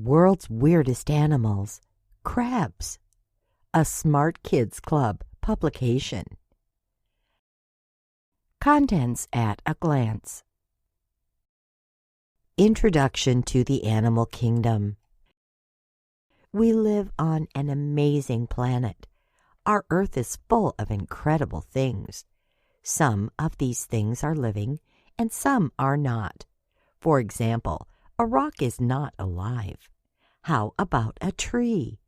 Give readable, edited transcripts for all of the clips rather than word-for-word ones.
World's Weirdest Animals, CRABS, a Smart Kids Club publication. Contents at a glance. Introduction to the Animal Kingdom. We live on an amazing planet. Our Earth is full of incredible things. Some of these things are living, and some are not. For example, a rock is not alive. How about a tree?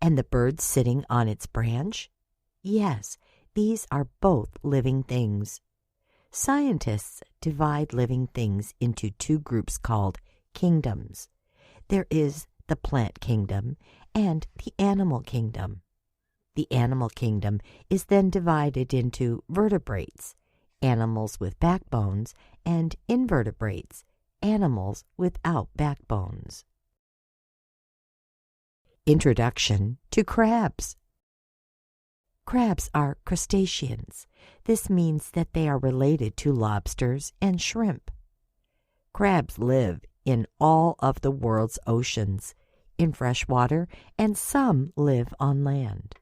And the bird sitting on its branch? Yes, these are both living things. Scientists divide living things into two groups called kingdoms. There is the plant kingdom and the animal kingdom. The animal kingdom is then divided into vertebrates, animals with backbones, and invertebrates, animals without backbones. Introduction to crabs. Crabs are crustaceans. This means that they are related to lobsters and shrimp. Crabs live in all of the world's oceans, in freshwater, and some live on land.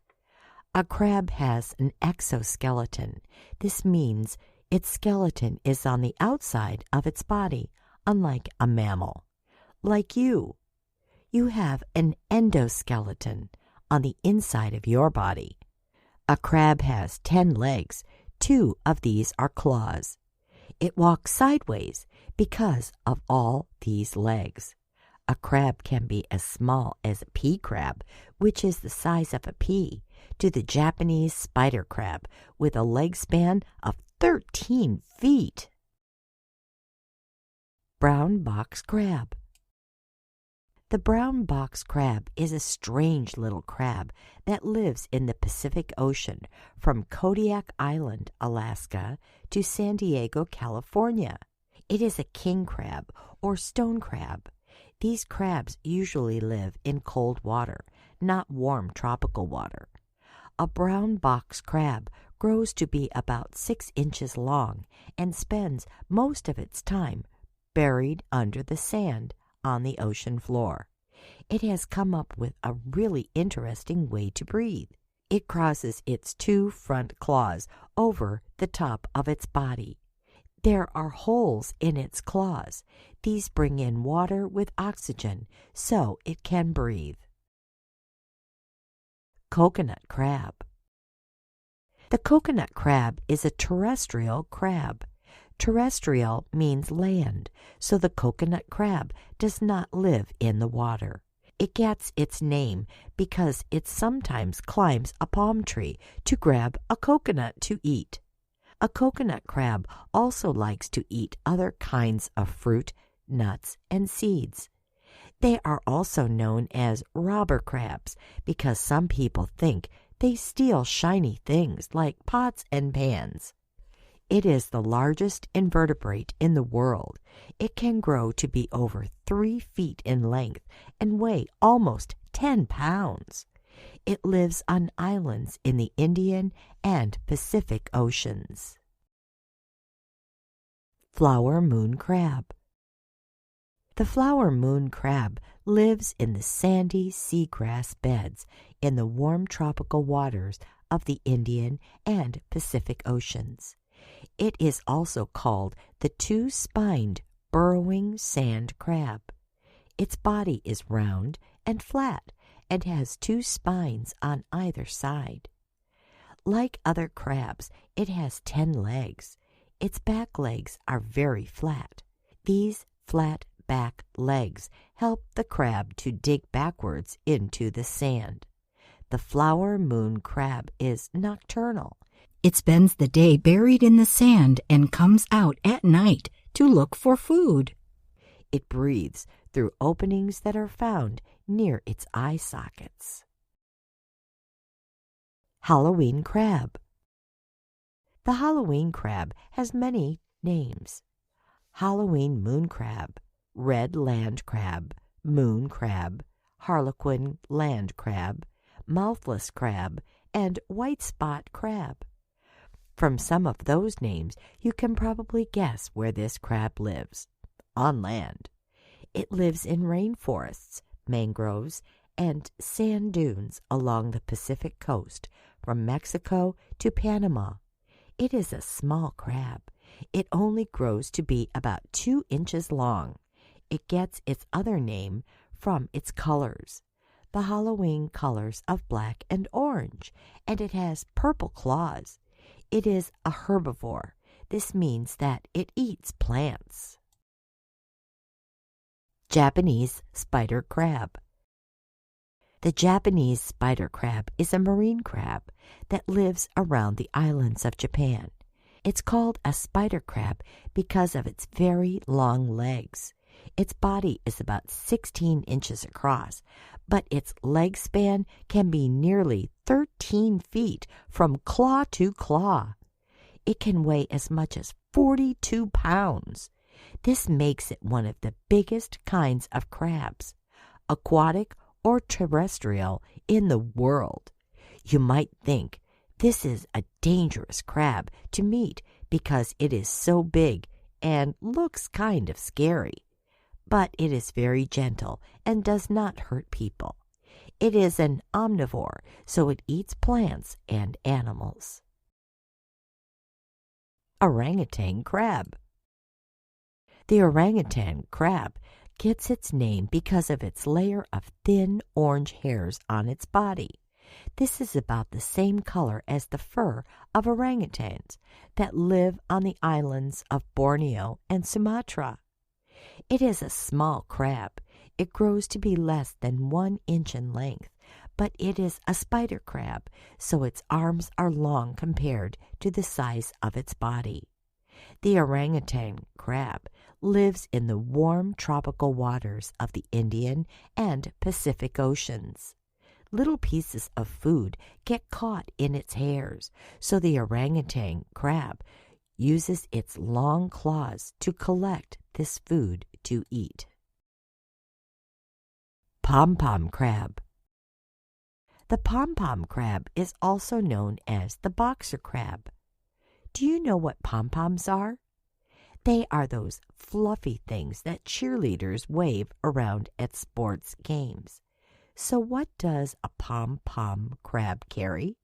A crab has an exoskeleton. This means its skeleton is on the outside of its body, unlike a mammal. Like you have an endoskeleton on the inside of your body. A crab has 10 legs. 2 of these are claws. It walks sideways because of all these legs. A crab can be as small as a pea crab, which is the size of a pea, to the Japanese spider crab with a leg span of 13 feet. Brown box crab. The brown box crab is a strange little crab that lives in the Pacific Ocean from Kodiak Island, Alaska, to San Diego, California. It is a king crab or stone crab. These crabs usually live in cold water, not warm tropical water. A brown box crab grows to be about 6 inches long and spends most of its time buried under the sand on the ocean floor. It has come up with a really interesting way to breathe. It crosses its 2 front claws over the top of its body. There are holes in its claws. These bring in water with oxygen so it can breathe. Coconut crab. The coconut crab is a terrestrial crab. Terrestrial means land, so the coconut crab does not live in the water. It gets its name because it sometimes climbs a palm tree to grab a coconut to eat. A coconut crab also likes to eat other kinds of fruit, nuts, and seeds. They are also known as robber crabs because some people think they steal shiny things like pots and pans. It is the largest invertebrate in the world. It can grow to be over 3 feet in length and weigh almost 10 pounds. It lives on islands in the Indian and Pacific Oceans. Flower moon crab. The flower moon crab lives in the sandy seagrass beds in the warm tropical waters of the Indian and Pacific Oceans. It is also called the 2-spined burrowing sand crab. Its body is round and flat and has 2 spines on either side. Like other crabs, it has 10 legs. Its back legs are very flat. These flat back legs help the crab to dig backwards into the sand. The flower moon crab is nocturnal. It spends the day buried in the sand and comes out at night to look for food. It breathes through openings that are found near its eye sockets. Halloween crab. The Halloween crab has many names. Halloween moon crab, red land crab, moon crab, harlequin land crab, mouthless crab, and white spot crab. From some of those names, you can probably guess where this crab lives. On land. It lives in rainforests, mangroves, and sand dunes along the Pacific coast from Mexico to Panama. It is a small crab. It only grows to be about 2 inches long. It gets its other name from its colors, the Halloween colors of black and orange, and it has purple claws. It is a herbivore. This means that it eats plants. Japanese spider crab. The Japanese spider crab is a marine crab that lives around the islands of Japan. It's called a spider crab because of its very long legs. Its body is about 16 inches across, but its leg span can be nearly 13 feet from claw to claw. It can weigh as much as 42 pounds. This makes it one of the biggest kinds of crabs, aquatic or terrestrial, in the world. You might think this is a dangerous crab to meet because it is so big and looks kind of scary. But it is very gentle and does not hurt people. It is an omnivore, so it eats plants and animals. Orangutan crab. The orangutan crab gets its name because of its layer of thin orange hairs on its body. This is about the same color as the fur of orangutans that live on the islands of Borneo and Sumatra. It is a small crab. It grows to be less than 1 inch in length, but it is a spider crab, so its arms are long compared to the size of its body. The orangutan crab lives in the warm tropical waters of the Indian and Pacific Oceans. Little pieces of food get caught in its hairs, so the orangutan crab uses its long claws to collect this food to eat. Pom-pom crab. The pom-pom crab is also known as the boxer crab. Do you know what pom-poms are? They are those fluffy things that cheerleaders wave around at sports games. So what does a pom-pom crab carry?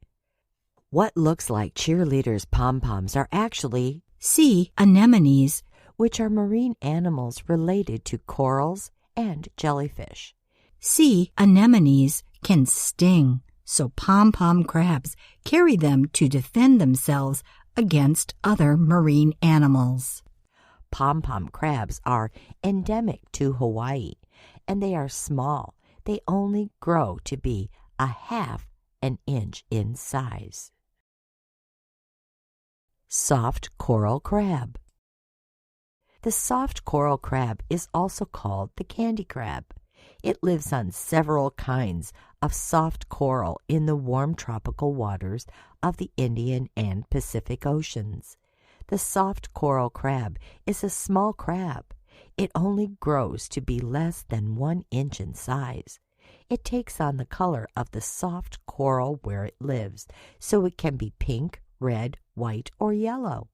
What looks like cheerleaders' pom-poms are actually sea anemones, which are marine animals related to corals and jellyfish. Sea anemones can sting, so pom-pom crabs carry them to defend themselves against other marine animals. Pom-pom crabs are endemic to Hawaii, and they are small. They only grow to be 1/2 an inch in size. Soft coral crab. The soft coral crab is also called the candy crab. It lives on several kinds of soft coral in the warm tropical waters of the Indian and Pacific Oceans. The soft coral crab is a small crab. It only grows to be less than 1 inch in size. It takes on the color of the soft coral where it lives, so it can be pink, red, white, or yellow.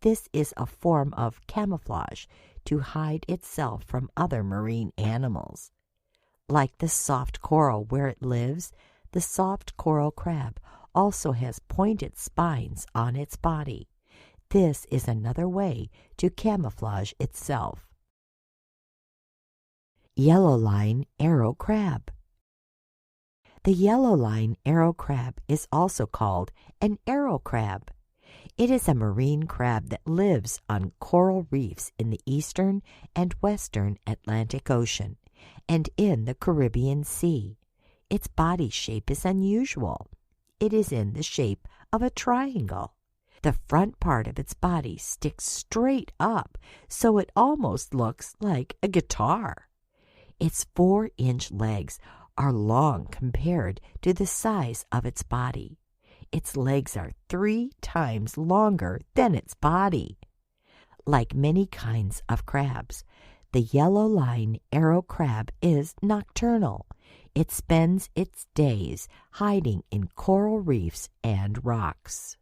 This is a form of camouflage to hide itself from other marine animals. Like the soft coral where it lives, the soft coral crab also has pointed spines on its body. This is another way to camouflage itself. Yellow-line arrow crab. The yellow-line arrow crab is also called an arrow crab. It is a marine crab that lives on coral reefs in the eastern and western Atlantic Ocean and in the Caribbean Sea. Its body shape is unusual. It is in the shape of a triangle. The front part of its body sticks straight up, so it almost looks like a guitar. Its 4-inch legs are long compared to the size of its body. Its legs are 3 times longer than its body. Like many kinds of crabs, the yellow-line arrow crab is nocturnal. It spends its days hiding in coral reefs and rocks.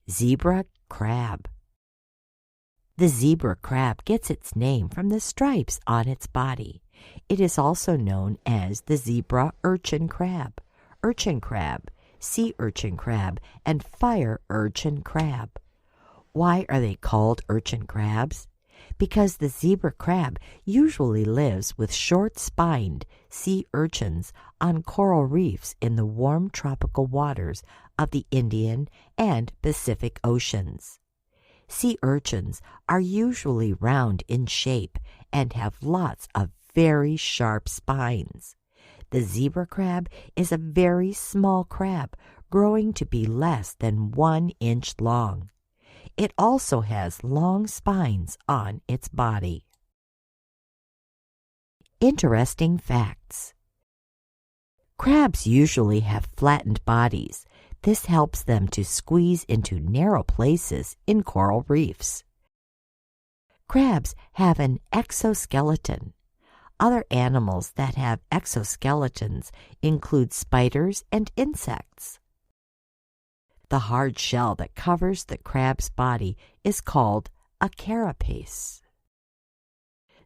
Zebra crab. The zebra crab gets its name from the stripes on its body. It is also known as the zebra urchin crab, sea urchin crab, and fire urchin crab. Why are they called urchin crabs? Because the zebra crab usually lives with short-spined sea urchins on coral reefs in the warm tropical waters of the Indian and Pacific Oceans. Sea urchins are usually round in shape and have lots of very sharp spines. The zebra crab is a very small crab, growing to be less than 1 inch long. It also has long spines on its body. Interesting facts. Crabs usually have flattened bodies. This helps them to squeeze into narrow places in coral reefs. Crabs have an exoskeleton. Other animals that have exoskeletons include spiders and insects. The hard shell that covers the crab's body is called a carapace.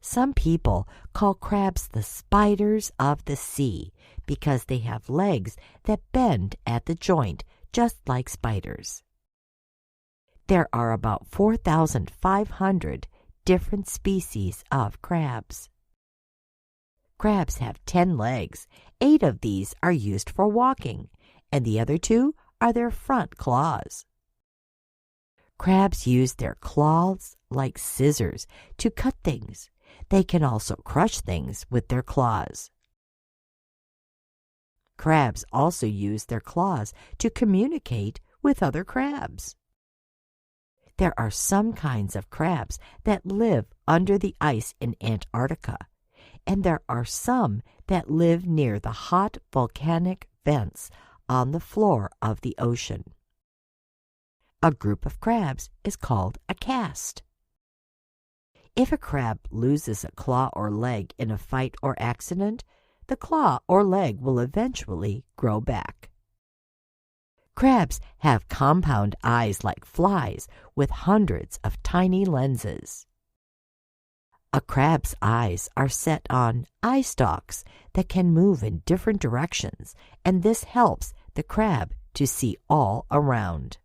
Some people call crabs the spiders of the sea because they have legs that bend at the joint just like spiders. There are about 4,500 different species of crabs. Crabs have 10 legs. 8 of these are used for walking, and the other 2 are their front claws. Crabs use their claws like scissors to cut things. They can also crush things with their claws. Crabs also use their claws to communicate with other crabs. There are some kinds of crabs that live under the ice in Antarctica, and there are some that live near the hot volcanic vents on the floor of the ocean. A group of crabs is called a cast. If a crab loses a claw or leg in a fight or accident, the claw or leg will eventually grow back. Crabs have compound eyes like flies with hundreds of tiny lenses. A crab's eyes are set on eye stalks that can move in different directions, and this helps the crab to see all around.